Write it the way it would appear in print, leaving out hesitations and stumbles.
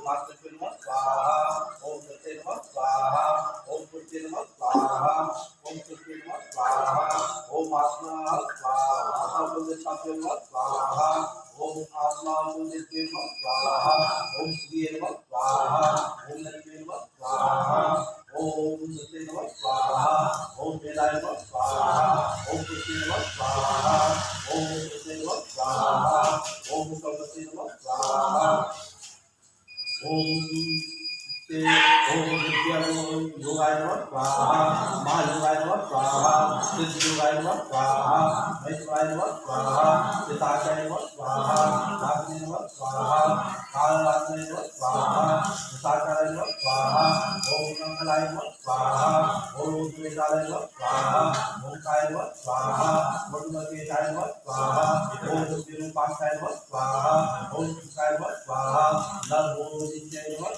मातृभ्यो नमः स्वाहा ओम सत्ये नमः स्वाहा ओम पुत्रे नमः स्वाहा ओम सुत्रे नमः स्वाहा ओम आत्मा स्वाहा आत्मा पुण्यस्थाप्यो नमः स्वाहा ओम आत्मा पुण्यस्ते नमः स्वाहा ओम श्रिये नमः स्वाहा ओम लक्ष्मी नमः स्वाहा ओम सत्ये नमः स्वाहा ओम वेदाय नमः स्वाहा ओम पुत्रे नमः स्वाहा ओम पुत्रे नमः स्वाहा ओम कल्पते नमः स्वाहा ओम विद्याय योगाय नमः स्वाहा महायोगाय नमः स्वाहा सिद्ध योगाय नमः स्वाहा महेश्वराय नमः स्वाहा पिताचाय नमः स्वाहा नागने नमः स्वाहा कालरात्रे नमः स्वाहा पिताचाय नमः स्वाहा ओम मंगलाय नमः स्वाहा ओम वेदाय नमः स्वाहा ओंकाय नमः स्वाहा मधुमतीय नमः स्वाहा ओम विरूपाक्षाय नमः स्वाहा ओम सुखाय नमः स्वाहा नमो नित्याय नमः